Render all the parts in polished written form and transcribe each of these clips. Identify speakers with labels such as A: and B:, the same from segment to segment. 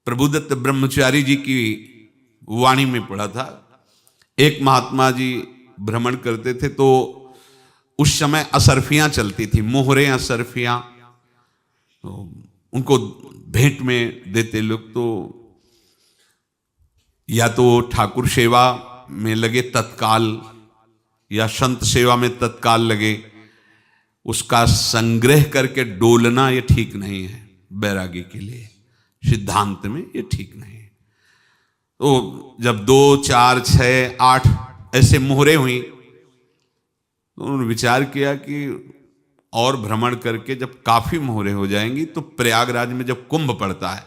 A: प्रभुदत्त ब्रह्मचारी जी की वाणी में पढ़ा था। एक महात्मा जी भ्रमण करते थे तो उस समय असरफियां चलती थी, मोहरे असरफियां, तो उनको भेंट में देते लोग। तो या तो ठाकुर सेवा में लगे तत्काल या संत सेवा में तत्काल लगे, उसका संग्रह करके डोलना ये ठीक नहीं है। बैरागी के लिए सिद्धांत में ये ठीक नहीं है। तो जब 2, 4, 6, 8 ऐसे मोहरे हुई तो उन्होंने विचार किया कि और भ्रमण करके जब काफी मोहरे हो जाएंगी तो प्रयागराज में जब कुंभ पड़ता है,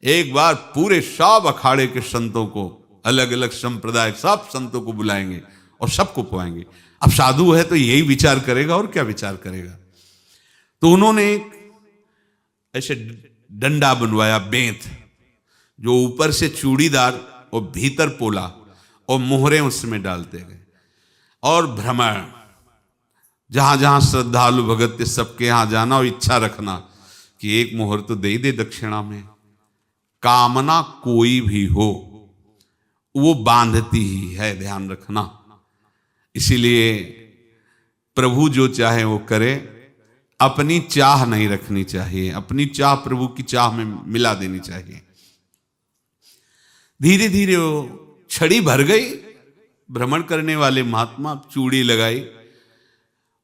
A: एक बार पूरे सब अखाड़े के संतों को, अलग अलग संप्रदाय सब संतों को बुलाएंगे और सबको पुआएंगे। अब साधु है तो यही विचार करेगा और क्या विचार करेगा। तो उन्होंने एक ऐसे डंडा बनवाया, बेंत, जो ऊपर से चूड़ीदार और भीतर पोला, और मोहरे उसमें डालते गए। और भ्रमण, जहां जहां श्रद्धालु भगत थे सबके यहां जाना और इच्छा रखना कि एक मोहर तो दे दे दक्षिणा में। कामना कोई भी हो वो बांधती ही है, ध्यान रखना। इसीलिए प्रभु जो चाहे वो करे, अपनी चाह नहीं रखनी चाहिए, अपनी चाह प्रभु की चाह में मिला देनी चाहिए। धीरे धीरे वो छड़ी भर गई। भ्रमण करने वाले महात्मा चूड़ी लगाई,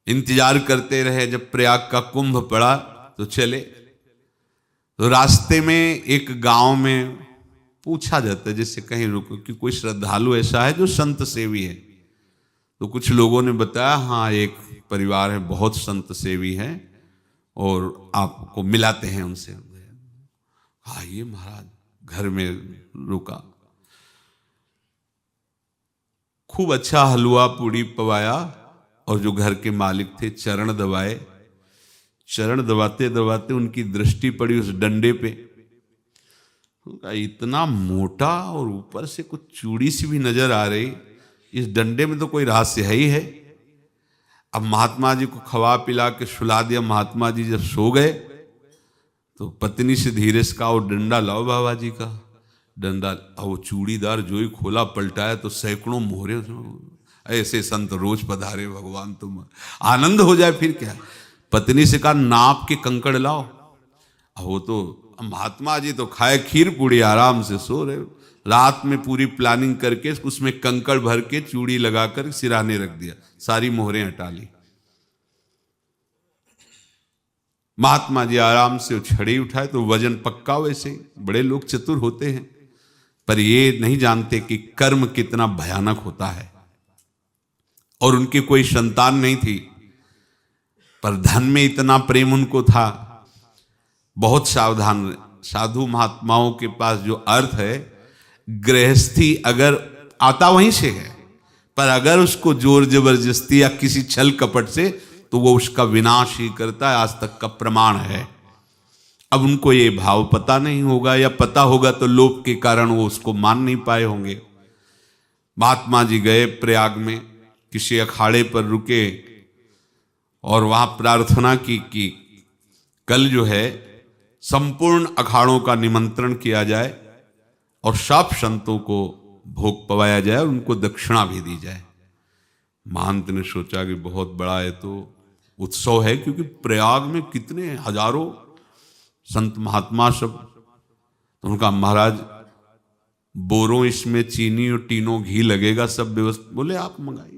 A: इंतजार करते रहे। जब प्रयाग का कुंभ पड़ा तो चले। तो रास्ते में एक गांव में पूछा जाता है, जैसे कहीं रुको कि कोई श्रद्धालु ऐसा है जो संत सेवी है। तो कुछ लोगों ने बताया, हाँ एक परिवार है बहुत संत सेवी है और आपको मिलाते हैं उनसे। आइए महाराज, घर में रुका, खूब अच्छा हलवा पूड़ी पवाया और जो घर के मालिक थे चरण दबाए। चरण दबाते दबाते उनकी दृष्टि पड़ी उस डंडे पे। इतना मोटा और ऊपर से कुछ चूड़ी सी भी नजर आ रही, इस डंडे में तो कोई रहस्य है ही है। अब महात्मा जी को खवा पिला के सुला दिया। महात्मा जी जब सो गए तो पत्नी से धीरे से कहा, वो डंडा लाओ बाबा जी का डंडा। वो चूड़ीदार जो ही खोला पलटाया तो सैकड़ों मोहरे। ऐसे संत रोज पधारे भगवान, तुम आनंद हो जाए फिर क्या। पत्नी से कहा, नाप के कंकड़ लाओ। वो तो महात्मा जी तो खाए खीर पूड़ी, आराम से सो रहे। रात में पूरी प्लानिंग करके उसमें कंकड़ भर के चूड़ी लगाकर सिराने रख दिया, सारी मोहरें हटा ली। महात्मा जी आराम से छड़ी उठाए तो वजन पक्का। वैसे बड़े लोग चतुर होते हैं, पर ये नहीं जानते कि कर्म कितना भयानक होता है। और उनकी कोई संतान नहीं थी, पर धन में इतना प्रेम उनको था। बहुत सावधान। साधु महात्माओं के पास जो अर्थ है, गृहस्थी अगर आता वहीं से है, पर अगर उसको जोर जबरदस्ती या किसी छल कपट से, तो वो उसका विनाश ही करता है। आज तक का प्रमाण है। अब उनको ये भाव पता नहीं होगा, या पता होगा तो लोभ के कारण वो उसको मान नहीं पाए होंगे। महात्मा जी गए प्रयाग में, किसी अखाड़े पर रुके और वहां प्रार्थना की कि कल जो है संपूर्ण अखाड़ों का निमंत्रण किया जाए और सब संतों को भोग पवाया जाए और उनको दक्षिणा भी दी जाए। महंत ने सोचा कि बहुत बड़ा है तो उत्सव है, क्योंकि प्रयाग में कितने हजारों संत महात्मा सब। तो उनका महाराज बोरों इसमें चीनी और टीनों घी लगेगा, सब व्यवस्था। बोले आप मंगाइए,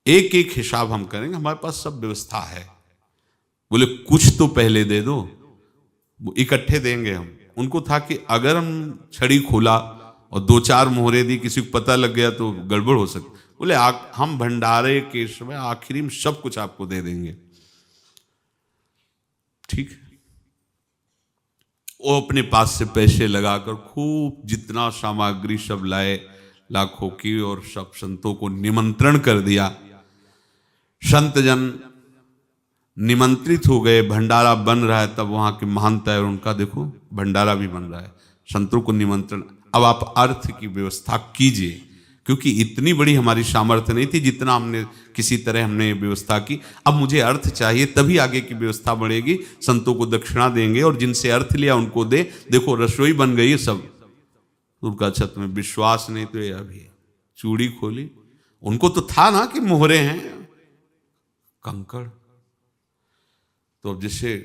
A: एक एक हिसाब हम करेंगे, हमारे पास सब व्यवस्था है। बोले कुछ तो पहले दे दो, वो इकट्ठे देंगे हम। उनको था कि अगर हम छड़ी खोला और 2-4 मोहरे दी, किसी को पता लग गया तो गड़बड़ हो सकती। बोले हम भंडारे के समय आखिरी में सब कुछ आपको दे देंगे। ठीक। वो अपने पास से पैसे लगाकर खूब जितना सामग्री सब लाए, लाखों की, और सब संतों को निमंत्रण कर दिया। संत जन निमंत्रित हो गए, भंडारा बन रहा है। तब वहां के महंत है और उनका देखो भंडारा भी बन रहा है, संतों को निमंत्रण। अब आप अर्थ की व्यवस्था कीजिए, क्योंकि इतनी बड़ी हमारी सामर्थ्य नहीं थी जितना हमने किसी तरह हमने व्यवस्था की। अब मुझे अर्थ चाहिए, तभी आगे की व्यवस्था बढ़ेगी। संतों को दक्षिणा देंगे और जिनसे अर्थ लिया उनको दे। देखो रसोई बन गई सब। उनका अच्छा तुम्हें विश्वास नहीं तो ये अभी चूड़ी खोली, उनको तो था ना कि मोहरे हैं कंकड़। तो अब जैसे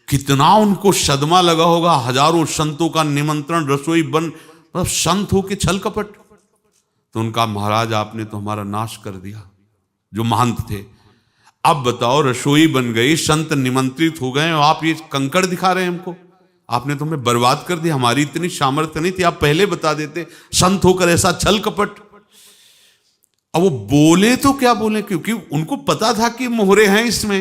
A: कितना उनको सदमा लगा होगा, हजारों संतों का निमंत्रण, रसोई बन, मतलब संत हो के छल कपट। तो उनका महाराज आपने तो हमारा नाश कर दिया, जो महंत थे। अब बताओ रसोई बन गई, संत निमंत्रित हो गए और आप ये कंकड़ दिखा रहे हैं हमको। आपने तो हमें बर्बाद कर दिया, हमारी इतनी सामर्थ्य नहीं थी, आप पहले बता देते। संत होकर ऐसा छल कपट। अब वो बोले तो क्या बोले, क्योंकि उनको पता था कि मोहरे हैं इसमें।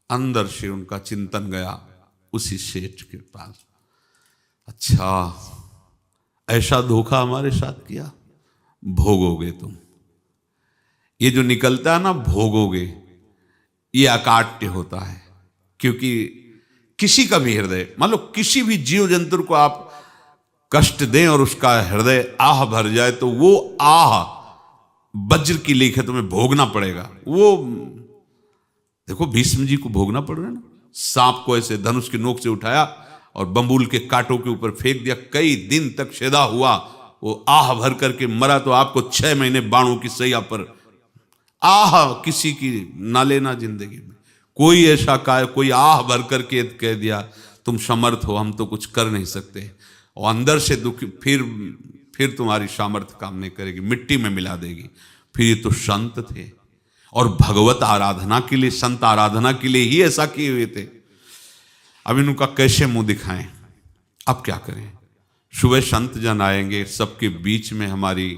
A: अंदर से उनका चिंतन गया उसी सेठ के पास, अच्छा ऐसा धोखा हमारे साथ किया, भोगोगे तुम। ये जो निकलता है ना भोगोगे, ये अकाट्य होता है। क्योंकि किसी का भी हृदय, मान लो किसी भी जीव जंतु को आप कष्ट दें और उसका हृदय आह भर जाए, तो वो आह वज्र की लेख है, तुम्हें भोगना पड़ेगा। वो देखो भीष्म जी को भोगना पड़ रहा है ना। सांप को ऐसे धनुष की नोक से उठाया और बंबूल के कांटों के ऊपर फेंक दिया, कई दिन तक शेदा हुआ, वो आह भर करके मरा। तो आपको 6 महीने बाणों की सैया पर आह किसी की ना लेना जिंदगी में। कोई ऐसा कोई आह भर करके कह दिया तुम समर्थ हो, हम तो कुछ कर नहीं सकते, और अंदर से दुख, फिर तुम्हारी सामर्थ्य काम नहीं करेगी, मिट्टी में मिला देगी। फिर ये तो संत थे और भगवत आराधना के लिए, संत आराधना के लिए ही ऐसा किए हुए थे। अब इनका कैसे मुंह दिखाएं, अब क्या करें। सुबह संत जन आएंगे, सबके बीच में हमारी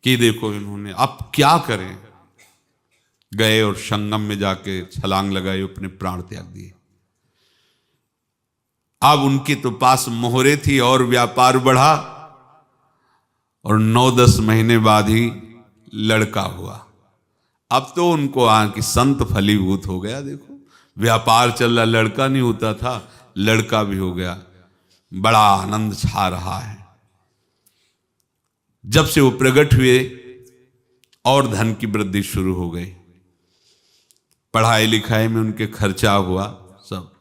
A: कि देखो इन्होंने, अब क्या करें। गए और संगम में जाके छलांग लगाई, अपने प्राण त्याग दिए। अब उनके तो पास मोहरे थी और व्यापार बढ़ा, और 9-10 महीने बाद ही लड़का हुआ। अब तो उनको कि संत फलीभूत हो गया। देखो व्यापार चल रहा, लड़का नहीं होता था, लड़का भी हो गया। बड़ा आनंद छा रहा है। जब से वो प्रकट हुए और धन की वृद्धि शुरू हो गई, पढ़ाई लिखाई में उनके खर्चा हुआ सब,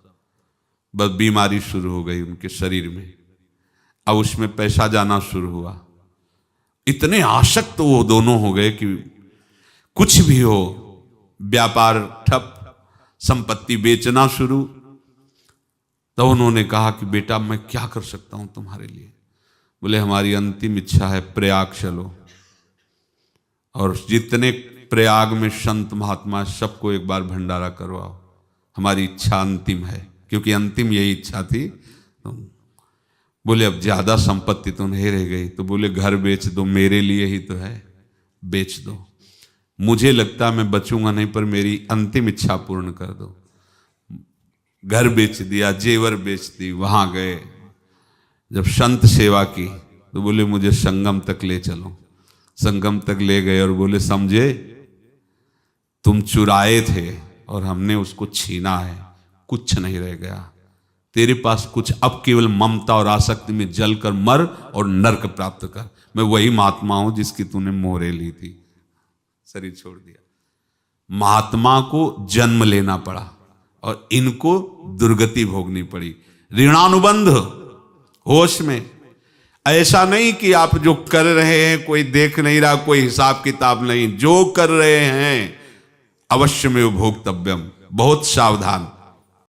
A: बस बीमारी शुरू हो गई उनके शरीर में। अब उसमें पैसा जाना शुरू हुआ। इतने आसक्त तो वो दोनों हो गए कि कुछ भी हो, व्यापार ठप, संपत्ति बेचना शुरू। तो उन्होंने कहा कि बेटा मैं क्या कर सकता हूं तुम्हारे लिए। बोले हमारी अंतिम इच्छा है प्रयाग चलो, और जितने प्रयाग में संत महात्मा सबको एक बार भंडारा करवाओ, हमारी इच्छा अंतिम है। क्योंकि अंतिम यही इच्छा थी। बोले अब ज्यादा संपत्ति तो नहीं रह गई। तो बोले घर बेच दो, मेरे लिए ही तो है, बेच दो। मुझे लगता मैं बचूंगा नहीं, पर मेरी अंतिम इच्छा पूर्ण कर दो। घर बेच दिया, जेवर बेच दी। वहां गए, जब संत सेवा की तो बोले मुझे संगम तक ले चलो। संगम तक ले गए और बोले समझे तुम चुराए थे और हमने उसको छीना है, कुछ नहीं रह गया तेरे पास कुछ, अब केवल ममता और आसक्ति में जलकर मर और नरक प्राप्त कर। मैं वही महात्मा हूं जिसकी तूने मोहरे ली थी, शरीर छोड़ दिया। महात्मा को जन्म लेना पड़ा और इनको दुर्गति भोगनी पड़ी। ऋणानुबंध होश में, ऐसा नहीं कि आप जो कर रहे हैं कोई देख नहीं रहा, कोई हिसाब किताब नहीं। जो कर रहे हैं अवश्य में भोक्तव्यम, बहुत सावधान।